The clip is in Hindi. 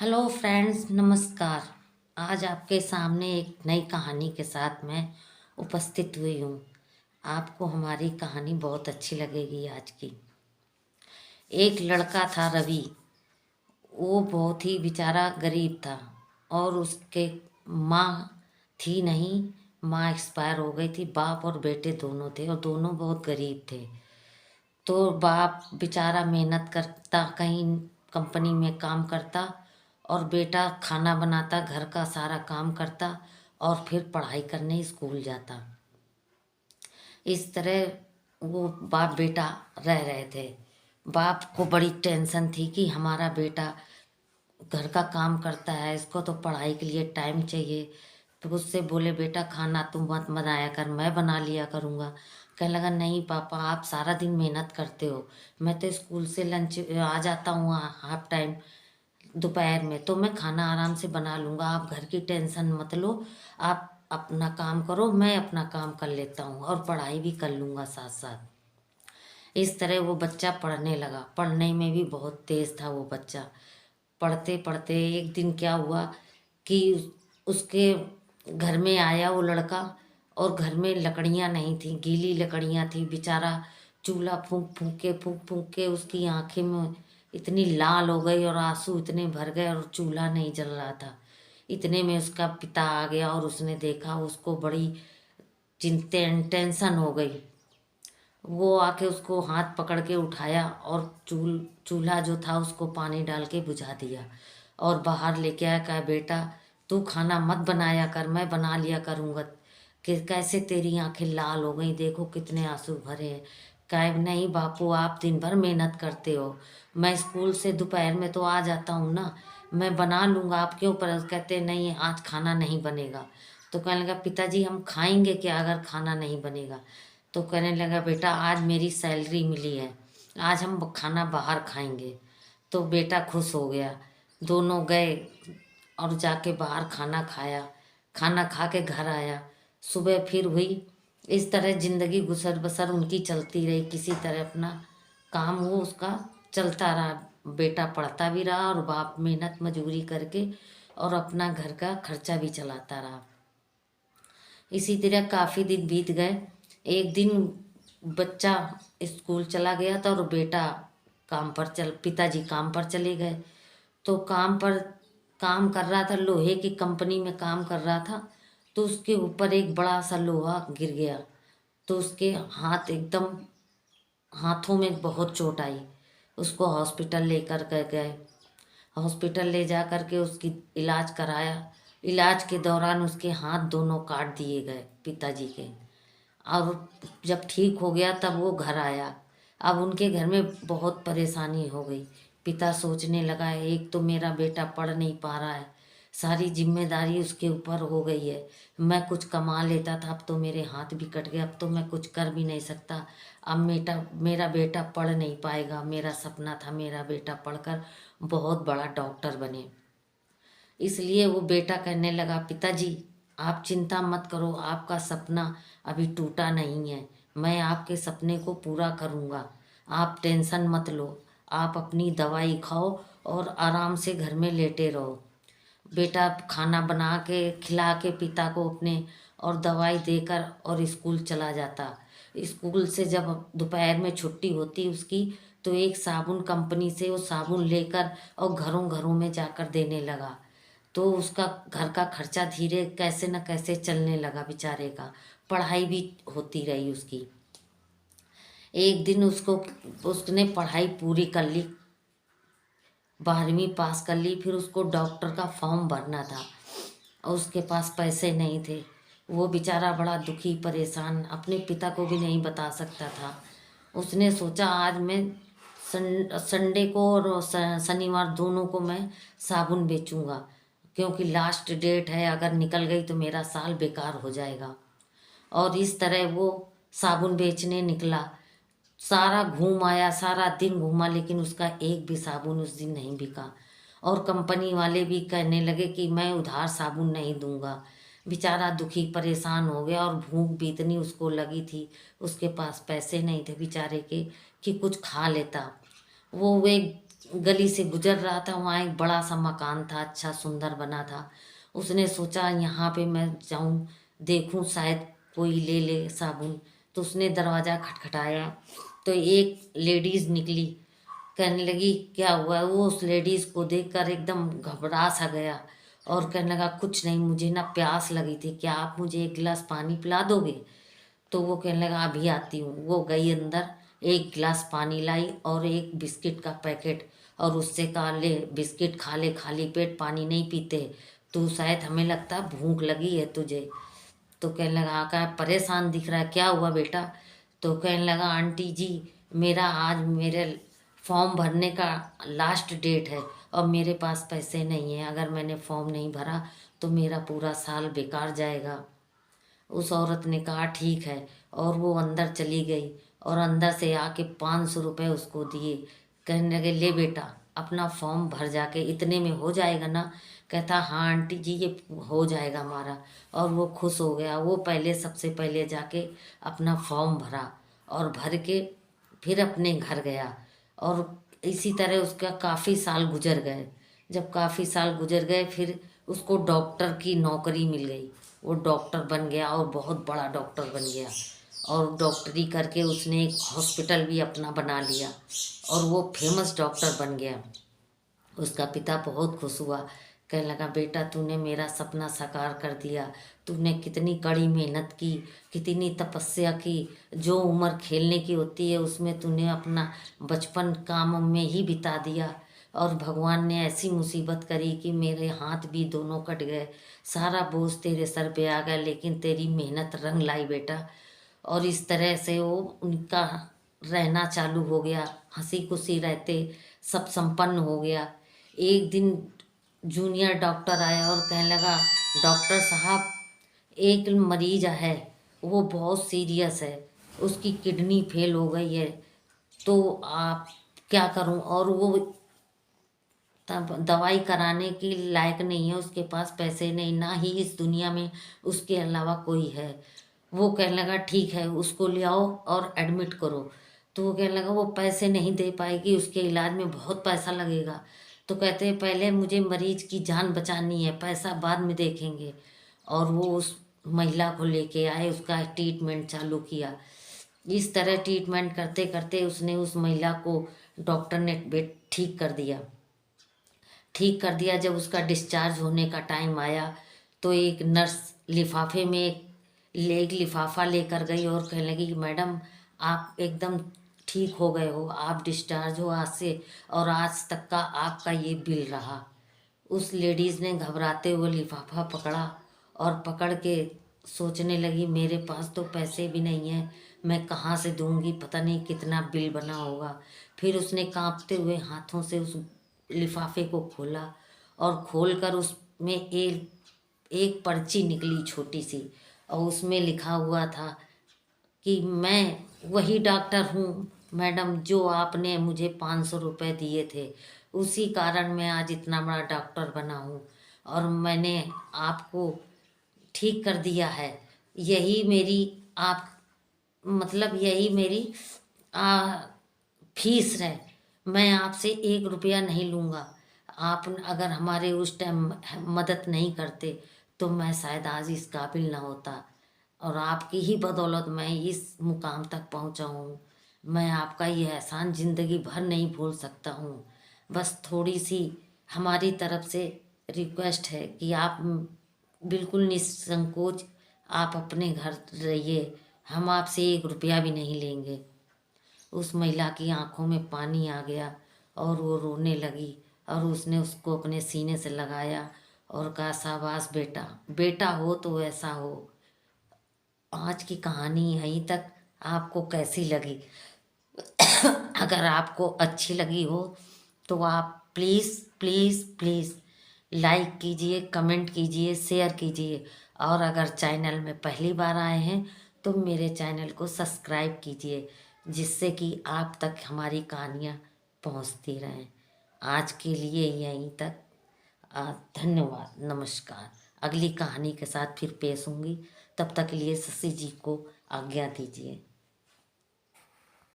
हेलो फ्रेंड्स, नमस्कार। आज आपके सामने एक नई कहानी के साथ मैं उपस्थित हुई हूँ। आपको हमारी कहानी बहुत अच्छी लगेगी आज की। एक लड़का था रवि। वो बहुत ही बेचारा गरीब था और उसके माँ थी नहीं। माँ एक्सपायर हो गई थी। बाप और बेटे दोनों थे और दोनों बहुत गरीब थे। तो बाप बेचारा मेहनत करता, कहीं कंपनी में काम करता और बेटा खाना बनाता, घर का सारा काम करता और फिर पढ़ाई करने स्कूल जाता। इस तरह वो बाप बेटा रह रहे थे। बाप को बड़ी टेंशन थी कि हमारा बेटा घर का काम करता है, इसको तो पढ़ाई के लिए टाइम चाहिए। तो उससे बोले, बेटा खाना तुम मत बनाया कर, मैं बना लिया करूँगा। कहने लगा, नहीं पापा, आप सारा दिन मेहनत करते हो। मैं तो स्कूल से लंच आ जाता हूँ हाफ टाइम दोपहर में, तो मैं खाना आराम से बना लूँगा। आप घर की टेंशन मत लो। आप अपना काम करो, मैं अपना काम कर लेता हूँ और पढ़ाई भी कर लूँगा साथ साथ। इस तरह वो बच्चा पढ़ने लगा। पढ़ने में भी बहुत तेज था वो बच्चा। पढ़ते पढ़ते एक दिन क्या हुआ कि उसके घर में आया वो लड़का और घर में लकड़ियां नहीं थी, गीली लकड़ियां थी। बेचारा चूल्हा फूंक फूंक के उसकी आंखें में इतनी लाल हो गई और आंसू इतने भर गए और चूल्हा नहीं जल रहा था। इतने में उसका पिता आ गया और उसने देखा। उसको बड़ी चिंता टेंशन हो गई। वो आके उसको हाथ पकड़ के उठाया और चूल्हा जो था उसको पानी डाल के बुझा दिया और बाहर लेके आया। कहा, बेटा तू खाना मत बनाया कर, मैं बना लिया करूँगा। कि कैसे तेरी आंखें लाल हो गई, देखो कितने आंसू भरे हैं। कहे, नहीं बापू, आप दिन भर मेहनत करते हो, मैं स्कूल से दोपहर में तो आ जाता हूँ ना, मैं बना लूँगा, आप क्यों पर कहते नहीं आज खाना नहीं बनेगा। तो कहने लगा, पिताजी हम खाएंगे क्या अगर खाना नहीं बनेगा। तो कहने लगा, बेटा आज मेरी सैलरी मिली है, आज हम खाना बाहर खाएंगे। तो बेटा खुश हो गया। दोनों गए और जाके बाहर खाना खाया। खाना खा के घर आया। सुबह फिर हुई। इस तरह जिंदगी गुजर बसर उनकी चलती रही। किसी तरह अपना काम वो उसका चलता रहा। बेटा पढ़ता भी रहा और बाप मेहनत मजदूरी करके और अपना घर का खर्चा भी चलाता रहा। इसी तरह काफ़ी दिन बीत गए। एक दिन बच्चा स्कूल चला गया था और बेटा पिताजी काम पर चले गए। तो काम कर रहा था, लोहे की कंपनी में काम कर रहा था। तो उसके ऊपर एक बड़ा सा लोहा गिर गया। तो उसके हाथों में बहुत चोट आई। उसको हॉस्पिटल लेकर के गए। हॉस्पिटल ले जा कर के उसकी इलाज कराया। इलाज के दौरान उसके हाथ दोनों काट दिए गए पिताजी के। अब जब ठीक हो गया तब वो घर आया। अब उनके घर में बहुत परेशानी हो गई। पिता सोचने लगा, एक तो मेरा बेटा पढ़ नहीं पा रहा है, सारी जिम्मेदारी उसके ऊपर हो गई है। मैं कुछ कमा लेता था, अब तो मेरे हाथ भी कट गए, अब तो मैं कुछ कर भी नहीं सकता। अब मेरा बेटा पढ़ नहीं पाएगा। मेरा सपना था मेरा बेटा पढ़कर बहुत बड़ा डॉक्टर बने। इसलिए वो बेटा कहने लगा, पिताजी आप चिंता मत करो, आपका सपना अभी टूटा नहीं है, मैं आपके सपने को पूरा करूँगा। आप टेंशन मत लो, आप अपनी दवाई खाओ और आराम से घर में लेटे रहो। बेटा खाना बना के खिला के पिता को अपने और दवाई देकर और स्कूल चला जाता। स्कूल से जब दोपहर में छुट्टी होती उसकी, तो एक साबुन कंपनी से वो साबुन लेकर और घरों घरों में जाकर देने लगा। तो उसका घर का खर्चा धीरे कैसे न कैसे चलने लगा बेचारे का। पढ़ाई भी होती रही उसकी। एक दिन उसने पढ़ाई पूरी कर ली, 12वीं पास कर ली। फिर उसको डॉक्टर का फॉर्म भरना था और उसके पास पैसे नहीं थे। वो बेचारा बड़ा दुखी परेशान अपने पिता को भी नहीं बता सकता था। उसने सोचा, आज मैं संडे को और शनिवार दोनों को मैं साबुन बेचूंगा, क्योंकि लास्ट डेट है, अगर निकल गई तो मेरा साल बेकार हो जाएगा। और इस तरह वो साबुन बेचने निकला। सारा घूम आया, सारा दिन घूमा, लेकिन उसका एक भी साबुन उस दिन नहीं बिका। और कंपनी वाले भी कहने लगे कि मैं उधार साबुन नहीं दूंगा। बेचारा दुखी परेशान हो गया और भूख भी इतनी उसको लगी थी, उसके पास पैसे नहीं थे बेचारे के कि कुछ खा लेता। वो एक गली से गुजर रहा था, वहाँ एक बड़ा सा मकान था, अच्छा सुंदर बना था। उसने सोचा यहाँ पे मैं जाऊँ, देखूँ शायद कोई ले ले साबुन। तो उसने दरवाज़ा खटखटाया, तो एक लेडीज़ निकली। कहने लगी क्या हुआ है? वो उस लेडीज़ को देखकर एकदम घबरा सा गया और कहने लगा कुछ नहीं, मुझे ना प्यास लगी थी, क्या आप मुझे एक गिलास पानी पिला दोगे? तो वो कहने लगा अभी आती हूँ। वो गई अंदर, एक गिलास पानी लाई और एक बिस्किट का पैकेट, और उससे कहा ले बिस्किट खा ले, खाली पेट पानी नहीं पीते, तू शायद हमें लगता है भूख लगी है तुझे। तो कहने लगा आका परेशान दिख रहा है, क्या हुआ बेटा? तो कहने लगा आंटी जी, मेरा आज मेरे फॉर्म भरने का लास्ट डेट है और मेरे पास पैसे नहीं हैं, अगर मैंने फॉर्म नहीं भरा तो मेरा पूरा साल बेकार जाएगा। उस औरत ने कहा ठीक है, और वो अंदर चली गई और अंदर से आके 500 रुपये उसको दिए। कहने लगे ले बेटा अपना फॉर्म भर जाके, इतने में हो जाएगा ना? कहता हाँ आंटी जी ये हो जाएगा हमारा। और वो खुश हो गया, वो पहले सबसे पहले जाके अपना फॉर्म भरा और भर के फिर अपने घर गया। और इसी तरह उसका काफ़ी साल गुजर गए। जब काफ़ी साल गुजर गए फिर उसको डॉक्टर की नौकरी मिल गई। वो डॉक्टर बन गया और बहुत बड़ा डॉक्टर बन गया, और डॉक्टरी करके उसने एक हॉस्पिटल भी अपना बना लिया और वो फेमस डॉक्टर बन गया। उसका पिता बहुत खुश हुआ, कहने लगा बेटा तूने मेरा सपना साकार कर दिया। तूने कितनी कड़ी मेहनत की, कितनी तपस्या की। जो उम्र खेलने की होती है उसमें तूने अपना बचपन काम में ही बिता दिया, और भगवान ने ऐसी मुसीबत करी कि मेरे हाथ भी दोनों कट गए, सारा बोझ तेरे सर पे आ गया, लेकिन तेरी मेहनत रंग लाई बेटा। और इस तरह से वो उनका रहना चालू हो गया, हंसी खुशी रहते, सब संपन्न हो गया। एक दिन जूनियर डॉक्टर आया और कहने लगा डॉक्टर साहब एक मरीज है, वो बहुत सीरियस है, उसकी किडनी फेल हो गई है, तो आप क्या करूं? और वो तब दवाई कराने की लायक नहीं है, उसके पास पैसे नहीं, ना ही इस दुनिया में उसके अलावा कोई है। वो कहने लगा ठीक है उसको ले आओ और एडमिट करो। तो वो कहने लगा वो पैसे नहीं दे पाएगी, उसके इलाज में बहुत पैसा लगेगा। तो कहते हैं पहले मुझे मरीज की जान बचानी है, पैसा बाद में देखेंगे। और वो उस महिला को लेके आए, उसका ट्रीटमेंट चालू किया। इस तरह ट्रीटमेंट करते करते उसने उस महिला को डॉक्टर ने बेट ठीक कर दिया। ठीक कर दिया। जब उसका डिस्चार्ज होने का टाइम आया तो एक नर्स लिफाफे में एक लिफाफा लेकर गई और कहने लगी कि मैडम आप एकदम ठीक हो गए हो, आप डिस्चार्ज हो आज से, और आज तक का आपका ये बिल रहा। उस लेडीज़ ने घबराते हुए लिफाफा पकड़ा और पकड़ के सोचने लगी मेरे पास तो पैसे भी नहीं हैं, मैं कहाँ से दूंगी, पता नहीं कितना बिल बना होगा। फिर उसने कांपते हुए हाथों से उस लिफाफे को खोला और खोलकर उसमें एक पर्ची निकली छोटी सी, और उसमें लिखा हुआ था कि मैं वही डॉक्टर हूँ मैडम जो आपने मुझे 500 रुपये दिए थे, उसी कारण मैं आज इतना बड़ा डॉक्टर बना हूँ और मैंने आपको ठीक कर दिया है। यही मेरी आप मतलब यही मेरी आ, फीस है, मैं आपसे 1 रुपया नहीं लूँगा। आप अगर हमारे उस टाइम मदद नहीं करते तो मैं शायद आज इस काबिल ना होता, और आपकी ही बदौलत मैं इस मुकाम तक पहुँचा हूँ। मैं आपका ये एहसान ज़िंदगी भर नहीं भूल सकता हूँ। बस थोड़ी सी हमारी तरफ से रिक्वेस्ट है कि आप बिल्कुल निसंकोच आप अपने घर रहिए, हम आपसे 1 रुपया भी नहीं लेंगे। उस महिला की आंखों में पानी आ गया और वो रोने लगी, और उसने उसको अपने सीने से लगाया और कहा शाबाश बेटा, बेटा हो तो ऐसा हो। आज की कहानी यहीं तक। आपको कैसी लगी? अगर आपको अच्छी लगी हो तो आप प्लीज़ प्लीज़ प्लीज़ लाइक कीजिए, कमेंट कीजिए, शेयर कीजिए, और अगर चैनल में पहली बार आए हैं तो मेरे चैनल को सब्सक्राइब कीजिए, जिससे कि आप तक हमारी कहानियाँ पहुँचती रहें। आज के लिए यहीं तक। धन्यवाद, नमस्कार। अगली कहानी के साथ फिर पेश होंगी, तब तक के लिए शशि जी को आज्ञा दीजिए।